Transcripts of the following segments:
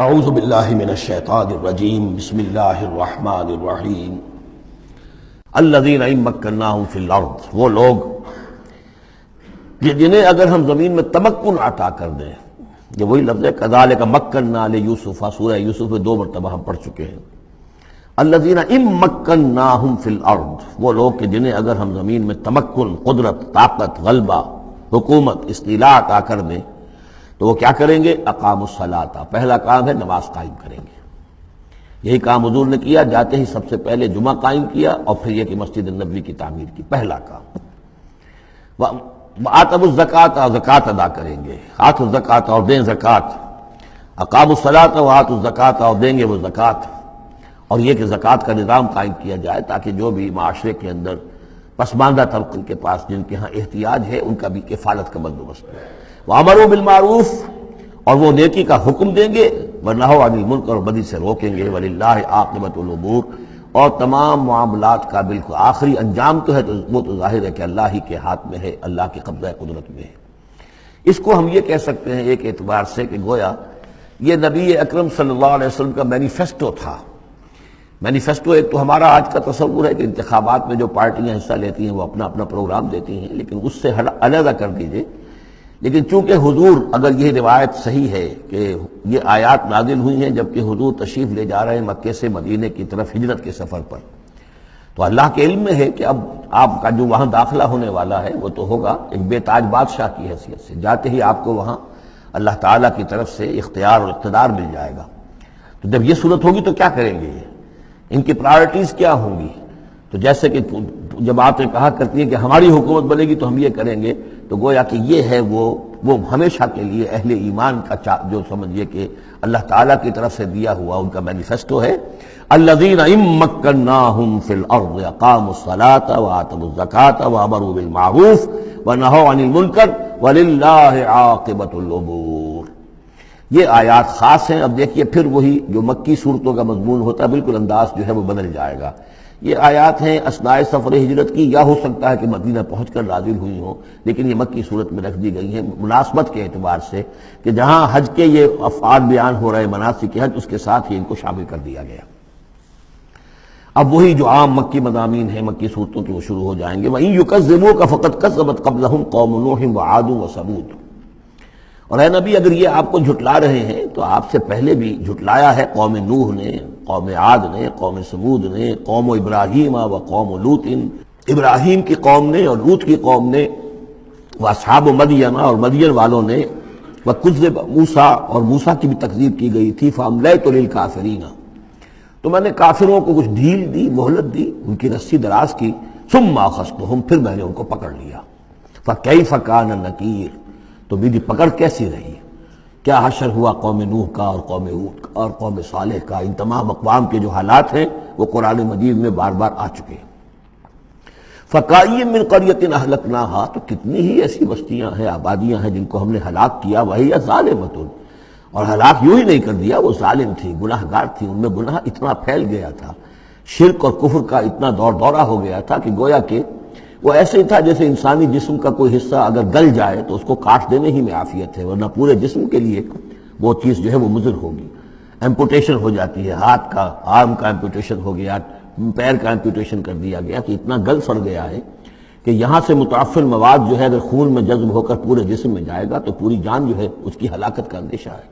اعوذ باللہ من الشیطان الرجیم بسم اللہ الرحمن الرحیم الذین ان مکناہم فی الارض، وہ لوگ جنہیں اگر ہم زمین میں تمکن عطا کر دیں. یہ وہی لفظ ہے کذالک مکننا لیوسف، سورہ یوسف میں 2 مرتبہ ہم پڑھ چکے ہیں. الذین ان مکناہم فی الارض، وہ لوگ کہ جنہیں اگر ہم زمین میں تمکن، قدرت، طاقت، غلبہ، حکومت، استیلاء عطا کر دیں تو وہ کیا کریں گے؟ اقاموا الصلاۃ، پہلا کام ہے نماز قائم کریں گے. یہی کام حضور نے کیا، جاتے ہی سب سے پہلے جمعہ قائم کیا اور پھر یہ کہ مسجد نبوی کی تعمیر کی، پہلا کام. وآتوا الزکوٰۃ، زکوٰۃ ادا کریں گے. آتوا الزکوٰۃ، اور دیں زکوٰۃ. اقاموا الصلاۃ وآتوا الزکوٰۃ، اور دیں گے وہ زکوٰۃ. اور یہ کہ زکوٰۃ کا نظام قائم کیا جائے تاکہ جو بھی معاشرے کے اندر پسماندہ طبقے کے پاس جن کے ہاں احتیاج ہے ان کا بھی کفالت کا بندوبست ہو. وَأَمَرُوا بِالْمَعْرُوفِ، اور وہ نیکی کا حکم دیں گے، وَنَهَوْا عَنِ الْمُنکَرِ، اور بدی سے روکیں گے. وَلِلَّهِ عَاقِبَةُ الْأُمُورِ، اور تمام معاملات کا بالکل آخری انجام تو ہے تو وہ تو ظاہر ہے کہ اللہ ہی کے ہاتھ میں ہے، اللہ کی قبضہ قدرت میں ہے. اس کو ہم یہ کہہ سکتے ہیں ایک اعتبار سے کہ گویا یہ نبی اکرم صلی اللہ علیہ وسلم کا مینیفیسٹو تھا. مینیفیسٹو ایک تو ہمارا آج کا تصور ہے کہ انتخابات میں جو پارٹیاں حصہ لیتی ہیں وہ اپنا اپنا پروگرام دیتی ہیں، لیکن اس سے علیحدہ کر دیجئے. لیکن چونکہ حضور، اگر یہ روایت صحیح ہے کہ یہ آیات نازل ہوئی ہیں جبکہ حضور تشریف لے جا رہے ہیں مکے سے مدینے کی طرف ہجرت کے سفر پر، تو اللہ کے علم میں ہے کہ اب آپ کا جو وہاں داخلہ ہونے والا ہے وہ تو ہوگا ایک بے تاج بادشاہ کی حیثیت سے. جاتے ہی آپ کو وہاں اللہ تعالیٰ کی طرف سے اختیار اور اقتدار مل جائے گا. تو جب یہ صورت ہوگی تو کیا کریں گے؟ ان کی پرائرٹیز کیا ہوں گی؟ تو جیسے کہ جماعتیں کہا کرتی ہیں کہ ہماری حکومت بنے گی تو ہم یہ کریں گے، تو گویا کہ یہ ہے وہ ہمیشہ کے لیے اہل ایمان کا جو سمجھیے کہ اللہ تعالیٰ کی طرف سے دیا ہوا ان کا مینیفیسٹو ہے. الذین ان مکناہم فی الارض اقاموا الصلاۃ وآتوا الزکوٰۃ وامروا بالمعروف ونہوا عن المنکر وللہ عاقبۃ الامور. یہ آیات خاص ہیں. اب دیکھیے پھر وہی جو مکی صورتوں کا مضمون ہوتا ہے بالکل انداز جو ہے وہ بدل جائے گا. یہ آیات ہیں اثناء سفر ہجرت کی، یا ہو سکتا ہے کہ مدینہ پہنچ کر نازل ہوئی ہوں، لیکن یہ مکی صورت میں رکھ دی گئی ہیں مناسبت کے اعتبار سے کہ جہاں حج کے یہ افعال بیان ہو رہے مناسک حج، اس کے ساتھ ہی ان کو شامل کر دیا گیا. اب وہی جو عام مکی مضامین ہیں مکی صورتوں کے وہ شروع ہو جائیں گے. وَإِن يُكَذِّبُوكَ فَقَدْ كَذَّبَتْ قَبْلَهُمْ قَوْمُ نُوحٍ وَعَادٌ وَثَمُودُ. اور اے نبی اگر یہ آپ کو جھٹلا رہے ہیں تو آپ سے پہلے بھی جھٹلایا ہے قوم نوح نے، قوم عاد نے، قوم سمود نے، قوم ابراہیم و قوم لوط، ابراہیم کی قوم نے اور لوط کی قوم نے، واصحاب مدین، اور مدین والوں نے، وکذب موسیٰ، اور موسیٰ کی بھی تکذیب کی گئی تھی. فاملیت للکافرین، تو میں نے کافروں کو کچھ ڈھیل دی، مہلت دی، ان کی رسی دراز کی. ثم اخذتہم، پھر میں نے ان کو پکڑ لیا. فکیف کان نکیر، تو میری پکڑ کیسی رہی. کیا حشر ہوا قوم نوح کا اور قوم ہود کا اور قوم صالح کا. ان تمام اقوام کے جو حالات ہیں وہ قرآن مجید میں بار بار آ چکے ہیں. فَكَأَيٍّ مِّن قَرْيَةٍ أَهْلَكْنَاهَا، تو کتنی ہی ایسی بستیاں ہیں، آبادیاں ہیں جن کو ہم نے ہلاک کیا. وَهِيَ ظَالِمَةٌ، اور ہلاک یوں ہی نہیں کر دیا، وہ ظالم تھی، گناہ گار تھی، ان میں گناہ اتنا پھیل گیا تھا، شرک اور کفر کا اتنا دور دورہ ہو گیا تھا کہ گویا کہ وہ ایسے ہی تھا جیسے انسانی جسم کا کوئی حصہ اگر گل جائے تو اس کو کاٹ دینے ہی میں عافیت ہے، ورنہ پورے جسم کے لیے وہ چیز جو ہے وہ مضر ہوگی. ایمپوٹیشن ہو جاتی ہے، ہاتھ کا، آرم کا ایمپوٹیشن ہو گیا، پیر کا ایمپوٹیشن کر دیا گیا کہ اتنا گل سڑ گیا ہے کہ یہاں سے متعفن مواد جو ہے اگر خون میں جذب ہو کر پورے جسم میں جائے گا تو پوری جان جو ہے اس کی ہلاکت کا اندیشہ ہے.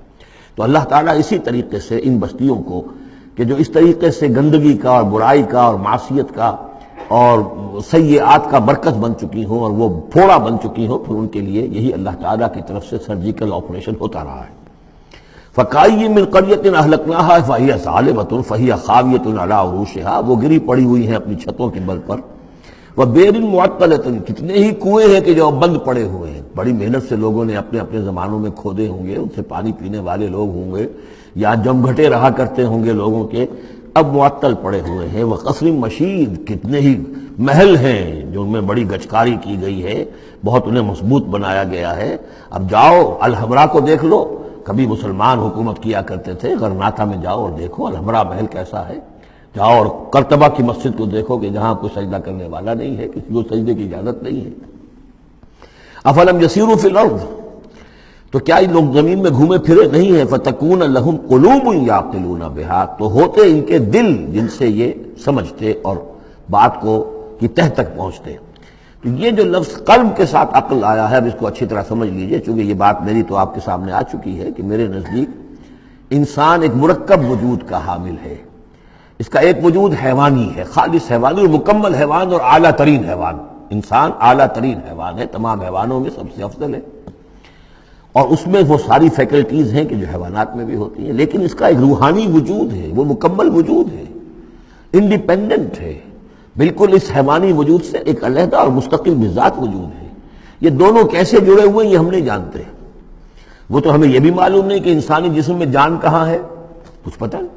تو اللہ تعالیٰ اسی طریقے سے ان بستیوں کو کہ جو اس طریقے سے گندگی کا اور برائی کا اور معصیت کا اور سیئات کا مرکز بن چکی ہوں اور وہ پھوڑا بن چکی ہوں، پھر ان کے لیے یہی اللہ تعالیٰ کی طرف سے سرجیکل آپریشن ہوتا رہا ہے. فَكَأَيٍّ مِّن قَرْيَةٍ أَهْلَكْنَاهَا فَهِيَ ظَالِمَةٌ فَهِيَ خَاوِيَةٌ عَلَىٰ عُرُوشِهَا، وہ گری پڑی ہوئی ہیں اپنی چھتوں کے بل پر. وَبِئْرٍ مُعَطَّلَةٍ، کتنے ہی کنویں ہیں کہ جو بند پڑے ہوئے ہیں، بڑی محنت سے لوگوں نے اپنے اپنے زمانوں میں کھودے ہوں گے، ان سے پانی پینے والے لوگ ہوں گے یا جمگھٹے رہا کرتے ہوں گے لوگوں کے، اب معطل پڑے ہوئے ہیں. وَقَصْرٍ مَشِيدٍ، کتنے ہی محل ہیں جو ان میں بڑی گچکاری کی گئی ہے، بہت انہیں مضبوط بنایا گیا ہے. اب جاؤ الحمرا کو دیکھ لو، کبھی مسلمان حکومت کیا کرتے تھے، غرناطہ میں جاؤ اور دیکھو الحمرا محل کیسا ہے. جاؤ اور قرطبہ کی مسجد کو دیکھو کہ جہاں کوئی سجدہ کرنے والا نہیں ہے، کسی کو سجدے کی اجازت نہیں ہے. افلم یسیروا فی الارض، تو کیا یہ لوگ زمین میں گھومے پھرے نہیں ہیں؟ فَتَكُونَ لَهُمْ قُلُوبٌ يَعْقِلُونَ بِهَا، تو ہوتے ان کے دل جن سے یہ سمجھتے اور بات کو کی تہ تک پہنچتے۔ تو یہ جو لفظ قلب کے ساتھ عقل آیا ہے، اب اس کو اچھی طرح سمجھ لیجئے، چونکہ یہ بات میری تو آپ کے سامنے آ چکی ہے کہ میرے نزدیک انسان ایک مرکب وجود کا حامل ہے۔ اس کا ایک وجود حیوانی ہے، خالص حیوانی اور مکمل حیوان اور اعلیٰ ترین حیوان۔ انسان اعلیٰ ترین حیوان ہے، تمام حیوانوں میں سب سے افضل ہے، اور اس میں وہ ساری فیکلٹیز ہیں کہ جو حیوانات میں بھی ہوتی ہیں، لیکن اس کا ایک روحانی وجود ہے، وہ مکمل وجود ہے، انڈیپینڈنٹ ہے، بالکل اس حیوانی وجود سے ایک علیحدہ اور مستقل بذات وجود ہے۔ یہ دونوں کیسے جڑے ہوئے ہیں یہ ہم نہیں جانتے۔ وہ تو ہمیں یہ بھی معلوم نہیں کہ انسانی جسم میں جان کہاں ہے، کچھ پتہ نہیں،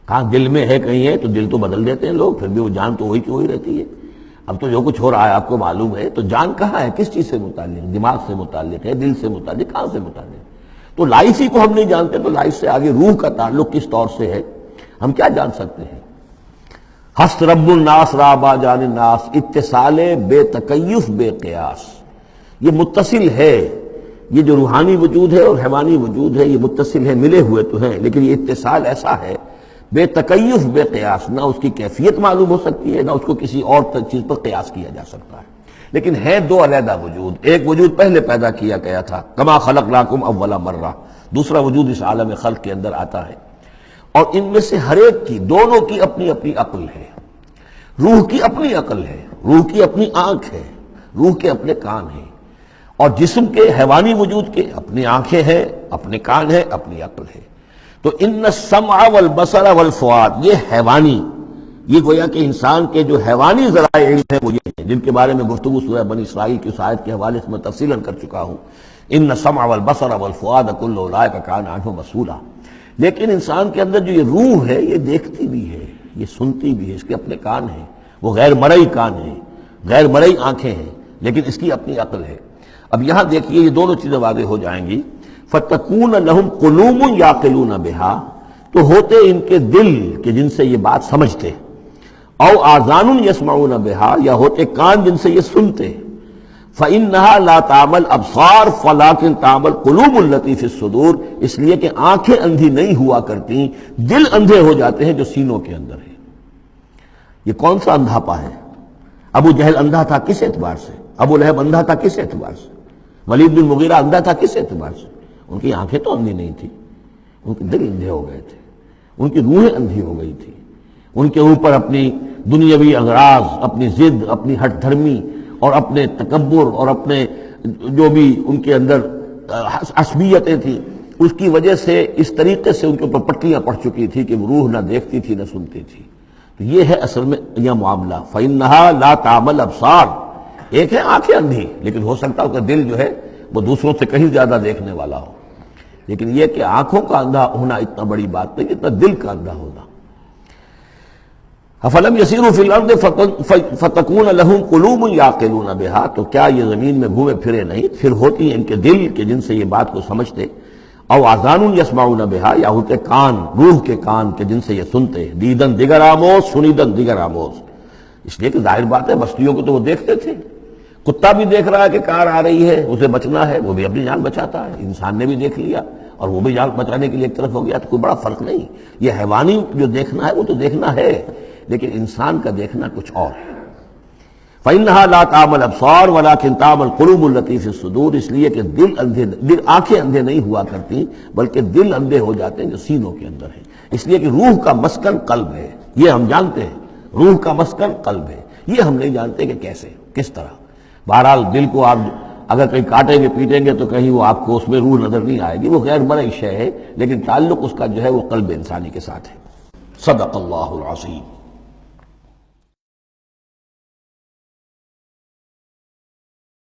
کہاں دل میں ہے کہیں ہے، تو دل تو بدل دیتے ہیں لوگ، پھر بھی وہ جان تو وہی کی وہی رہتی ہے۔ اب تو جو کچھ ہو رہا ہے آپ کو معلوم ہے، تو جان کہاں ہے، کس چیز سے متعلق، دماغ سے متعلق ہے، دل سے متعلق، کہاں سے متعلق؟ تو لائف ہی کو ہم نہیں جانتے، تو لائف سے آگے روح کا تعلق کس طور سے ہے ہم کیا جان سکتے ہیں؟ ہست رب الناس رابا جان الناس، اتصال بے تکیف بے قیاس، یہ متصل ہے، یہ جو روحانی وجود ہے اور حیوانی وجود ہے یہ متصل ہے، ملے ہوئے تو ہیں، لیکن یہ اتصال ایسا ہے بے تکیف بے قیاس، نہ اس کی کیفیت معلوم ہو سکتی ہے، نہ اس کو کسی اور چیز پر قیاس کیا جا سکتا ہے، لیکن ہے دو علیحدہ وجود۔ ایک وجود پہلے پیدا کیا گیا تھا، کما خلقناکم اول مرہ، دوسرا وجود اس عالم خلق کے اندر آتا ہے، اور ان میں سے ہر ایک کی، دونوں کی اپنی اپنی عقل ہے۔ روح کی اپنی عقل ہے، روح کی اپنی آنکھ ہے، روح کے اپنے کان ہیں، اور جسم کے حیوانی وجود کے اپنی آنکھیں ہیں، اپنے کان ہیں، اپنی عقل ہے۔ تو ان السمع والبصر والفؤاد، یہ حیوانی، یہ گویا کہ انسان کے جو حیوانی ذرائع علم ہیں وہ یہ ہیں، جن کے بارے میں گفتگو سورہ بنی اسرائیل کی اس آیت کے حوالے سے میں تفصیلاً کر چکا ہوں۔ ان السمع والبصر والفؤاد کل اولئک کان عنہ مسئولا۔ لیکن انسان کے اندر جو یہ روح ہے یہ دیکھتی بھی ہے، یہ سنتی بھی ہے، اس کے اپنے کان ہیں، وہ غیر مرئی کان ہیں، غیر مرئی آنکھیں ہیں، لیکن اس کی اپنی عقل ہے۔ اب یہاں دیکھیے یہ دونوں چیزیں واضح ہو جائیں گی۔ فَتَكُونَ لَهُمْ قُلُوبٌ يَعْقِلُونَ بِهَا، تو ہوتے ان کے دل کہ جن سے یہ بات سمجھتے، او آذان يسمعون بها، یا ہوتے کان جن سے یہ سنتے، فإنها لا تعمى الأبصار ولكن تعمى القلوب التي في الصدور، اس لیے کہ آنکھیں اندھی نہیں ہوا کرتی، دل اندھے ہو جاتے ہیں جو سینوں کے اندر ہے۔ یہ کون سا اندھاپا ہے؟ ابو جہل اندھا تھا کس اعتبار سے؟ ابو لہب اندھا تھا کس اعتبار سے؟ ولید بن مغیرہ اندھا تھا کس اعتبار سے؟ ان کی آنکھیں تو اندھی نہیں تھی، ان کے دل اندھے ہو گئے تھے، ان کی روحیں اندھی ہو گئی تھی، ان کے اوپر اپنی دنیاوی اغراض، اپنی ضد، اپنی ہٹ دھرمی اور اپنے تکبر اور اپنے جو بھی ان کے اندر عصبیتیں تھیں، اس کی وجہ سے اس طریقے سے ان کے اوپر پٹیاں پڑ چکی تھی کہ وہ روح نہ دیکھتی تھی نہ سنتی تھی۔ تو یہ ہے اصل میں یہ معاملہ۔ فَإِنَّهَا لَا تَعْمَى الْأَبْصَارُ، ایک ہے آنکھیں اندھی، لیکن ہو سکتا ہے کہ دل جو ہے وہ دوسروں سے کہیں زیادہ دیکھنے والا ہو، لیکن یہ کہ آنکھوں کا اندھا ہونا اتنا بڑی بات نہیں جتنا دل کا اندھا ہونا۔ أَفَلَمْ يَسِيرُوا فِي الْأَرْضِ فَتَكُونَ لَهُمْ قُلُوبٌ يَعْقِلُونَ بِهَا، تو کیا یہ زمین میں گھومے پھرے نہیں، پھر ہوتی ہیں ان کے دل کہ جن سے یہ بات کو سمجھتے، او آذان يسمعون بها، یا ہوتے کان، روح کے کان کہ جن سے یہ سنتے، دیدن دیگر آموز سنیدن دیگر آموز، اس لیے کہ ظاہر بات ہے بستیوں کو تو وہ دیکھتے تھے، کتا بھی دیکھ رہا ہے کہ کار آ رہی ہے، اسے بچنا ہے، وہ بھی اپنی جان بچاتا ہے، انسان نے بھی دیکھ لیا اور وہ بھی جان بچانے کے لیے ایک طرف ہو گیا، تو کوئی بڑا فرق نہیں۔ یہ حیوانی جو دیکھنا ہے وہ تو دیکھنا ہے، لیکن انسان کا دیکھنا کچھ اور ہے۔ فَإِنَّهَا لَا تَعْمَى الْأَبْصَارُ وَلَكِنْ تَعْمَى الْقُلُوبُ الَّتِي فِي الصُّدُورِ، اس لیے کہ آنکھیں اندھے نہیں ہوا کرتی بلکہ دل اندھے ہو جاتے ہیں جو سینوں کے اندر ہیں، اس لیے کہ روح کا مسکن قلب ہے، یہ ہم جانتے ہیں، روح کا مسکن قلب ہے، یہ ہم نہیں جانتے کہ کیسے، کس طرح۔ بہرحال دل کو آپ اگر کہیں کاٹیں گے پیٹیں گے تو کہیں وہ آپ کو اس میں روح نظر نہیں آئے گی، وہ غیر مرئی شے ہے، لیکن تعلق اس کا جو ہے وہ قلب انسانی کے ساتھ ہے۔ صدق اللہ العظیم۔